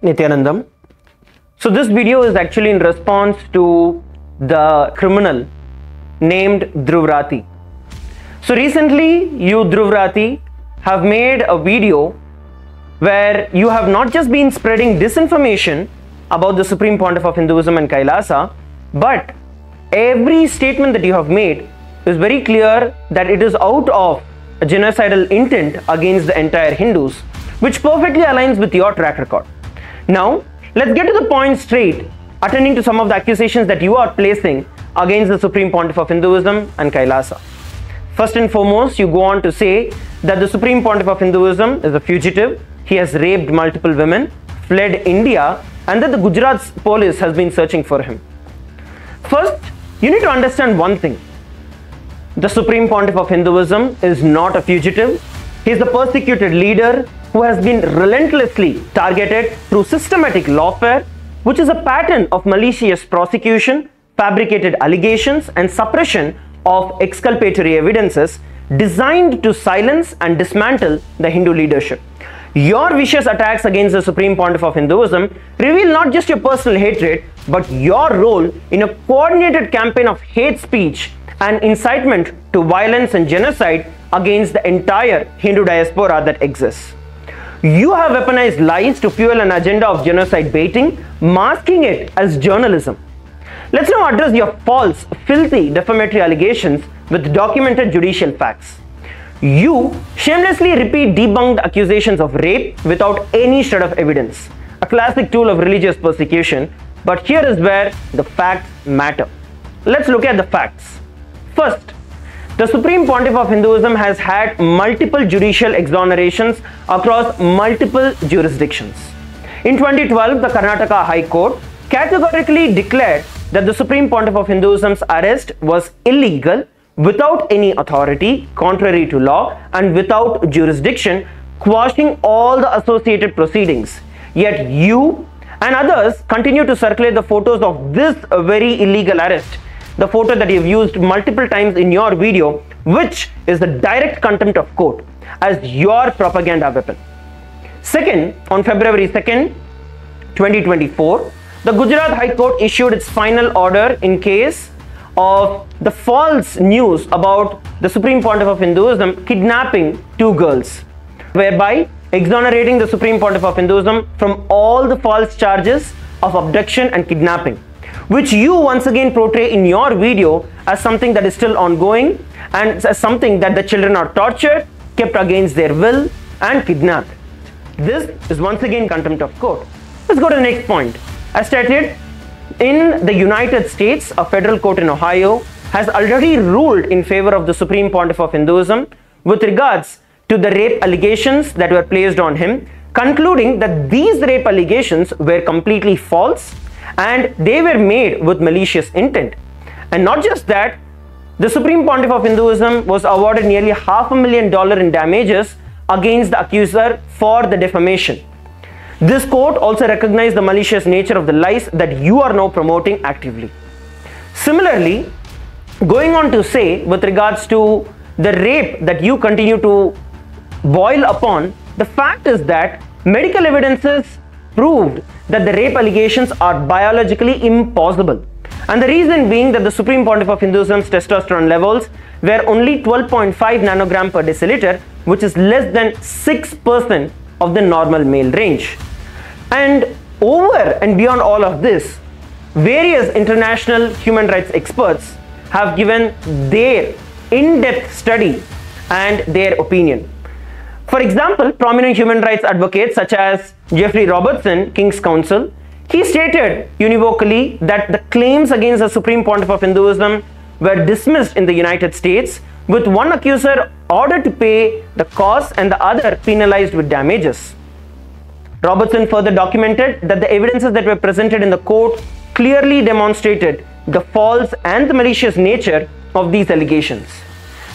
Nityanandam. So this video is actually in response to the criminal named Dhruv Rathee. So recently you, Dhruv Rathee, have made a video where you have not just been spreading disinformation about the Supreme Pontiff of Hinduism and KAILASA, but every statement that you have made is very clear that it is out of a genocidal intent against the entire Hindus, which perfectly aligns with your track record. Now, let's get to the point straight, attending to some of the accusations that you are placing against the Supreme Pontiff of Hinduism and KAILASA. First and foremost, you go on to say that the Supreme Pontiff of Hinduism is a fugitive, he has raped multiple women, fled India, and that the Gujarat police has been searching for him. First, you need to understand one thing. The Supreme Pontiff of Hinduism is not a fugitive. He is the persecuted leader who has been relentlessly targeted through systematic lawfare, which is a pattern of malicious prosecution, fabricated allegations, and suppression of exculpatory evidences designed to silence and dismantle the Hindu leadership. Your vicious attacks against the Supreme Pontiff of Hinduism reveal not just your personal hatred, but your role in a coordinated campaign of hate speech and incitement to violence and genocide against the entire Hindu diaspora that exists. You have weaponized lies to fuel an agenda of genocide baiting, masking it as journalism. Let's now address your false, filthy, defamatory allegations with documented judicial facts. You shamelessly repeat debunked accusations of rape without any shred of evidence, a classic tool of religious persecution, but here is where the facts matter. Let's look at the facts. First, the Supreme Pontiff of Hinduism has had multiple judicial exonerations across multiple jurisdictions. In 2012, the Karnataka High Court categorically declared that the Supreme Pontiff of Hinduism's arrest was illegal, without any authority, contrary to law, and without jurisdiction, quashing all the associated proceedings. Yet you and others continue to circulate the photos of this very illegal arrest, the photo that you've used multiple times in your video, which is the direct contempt of court, as your propaganda weapon. Second, on February 2nd, 2024, the Gujarat High Court issued its final order in case of the false news about the Supreme Pontiff of Hinduism kidnapping two girls, whereby exonerating the Supreme Pontiff of Hinduism from all the false charges of abduction and kidnapping, which you once again portray in your video as something that is still ongoing and as something that the children are tortured, kept against their will, and kidnapped. This is once again contempt of court. Let's go to the next point. As stated, in the United States, a federal court in Ohio has already ruled in favor of the Supreme Pontiff of Hinduism with regards to the rape allegations that were placed on him, concluding that these rape allegations were completely false and they were made with malicious intent. And not just that, the Supreme Pontiff of Hinduism was awarded nearly $500,000 in damages against the accuser for the defamation. This court also recognized the malicious nature of the lies that you are now promoting actively. Similarly, going on to say with regards to the rape that you continue to boil upon, the fact is that medical evidences proved that the rape allegations are biologically impossible. And the reason being that the Supreme Pontiff of Hinduism's testosterone levels were only 12.5 nanogram per deciliter, which is less than 6% of the normal male range. And over and beyond all of this, various international human rights experts have given their in-depth study and their opinion. For example, prominent human rights advocates such as Jeffrey Robertson, King's Counsel, he stated univocally that the claims against the Supreme Pontiff of Hinduism were dismissed in the United States, with one accuser ordered to pay the costs and the other penalized with damages. Robertson further documented that the evidences that were presented in the court clearly demonstrated the false and the malicious nature of these allegations.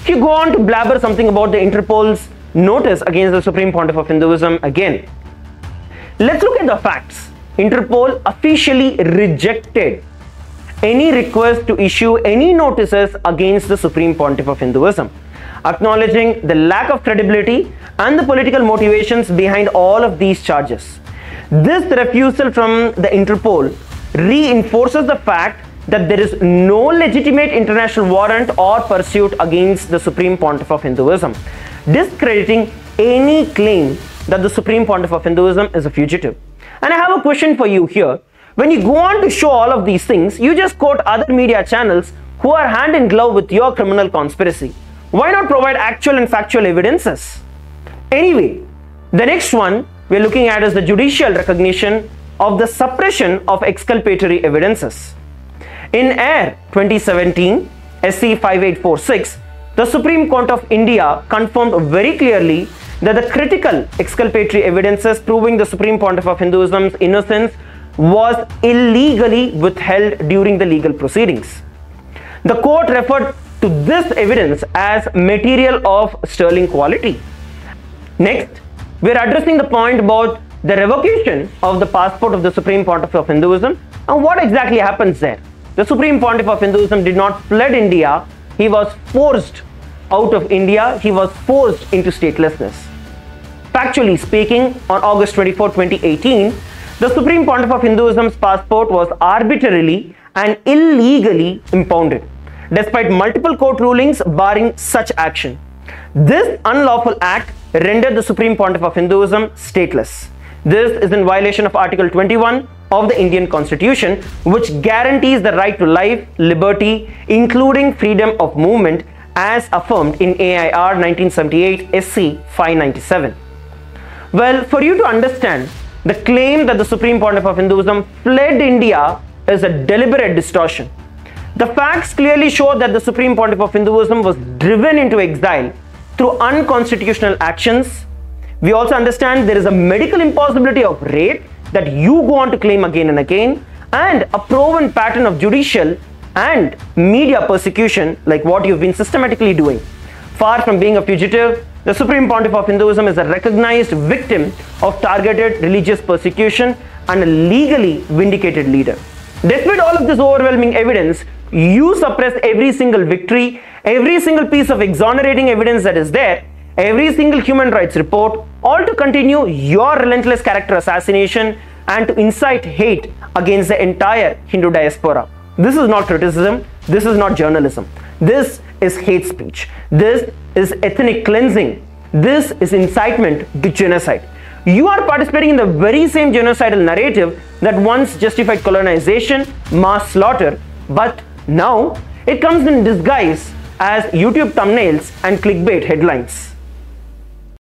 If you go on to blabber something about the Interpol's notice against the Supreme Pontiff of Hinduism again, let's look at the facts. Interpol officially rejected any request to issue any notices against the Supreme Pontiff of Hinduism, acknowledging the lack of credibility and the political motivations behind all of these charges. This refusal from the Interpol reinforces the fact that there is no legitimate international warrant or pursuit against the Supreme Pontiff of Hinduism, discrediting any claim that the Supreme Pontiff of Hinduism is a fugitive. And I have a question for you here. When you go on to show all of these things, you just quote other media channels who are hand in glove with your criminal conspiracy. Why not provide actual and factual evidences? Anyway, the next one we're looking at is the judicial recognition of the suppression of exculpatory evidences. In AIR 2017, SC 5846, the Supreme Court of India confirmed very clearly that the critical exculpatory evidences proving the Supreme Pontiff of Hinduism's innocence was illegally withheld during the legal proceedings. The court referred to this evidence as material of sterling quality. Next, we are addressing the point about the revocation of the passport of the Supreme Pontiff of Hinduism and what exactly happens there. The Supreme Pontiff of Hinduism did not fled India, he was forced out of India, he was forced into statelessness. Factually speaking, on August 24, 2018, the Supreme Pontiff of Hinduism's passport was arbitrarily and illegally impounded, despite multiple court rulings barring such action. This unlawful act rendered the Supreme Pontiff of Hinduism stateless. This is in violation of Article 21 of the Indian Constitution, which guarantees the right to life, liberty, including freedom of movement, as affirmed in AIR 1978 SC 597. Well, for you to understand, the claim that the Supreme Pontiff of Hinduism fled India is a deliberate distortion. The facts clearly show that the Supreme Pontiff of Hinduism was driven into exile through unconstitutional actions. We also understand there is a medical impossibility of rape that you go on to claim again and again, and a proven pattern of judicial and media persecution like what you've been systematically doing. Far from being a fugitive, the Supreme Pontiff of Hinduism is a recognized victim of targeted religious persecution and a legally vindicated leader. Despite all of this overwhelming evidence, you suppress every single victory, every single piece of exonerating evidence that is there, every single human rights report, all to continue your relentless character assassination and to incite hate against the entire Hindu diaspora. This is not criticism, this is not journalism. This is hate speech. This is ethnic cleansing. This is incitement to genocide. You are participating in the very same genocidal narrative that once justified colonization, mass slaughter, but now it comes in disguise as YouTube thumbnails and clickbait headlines.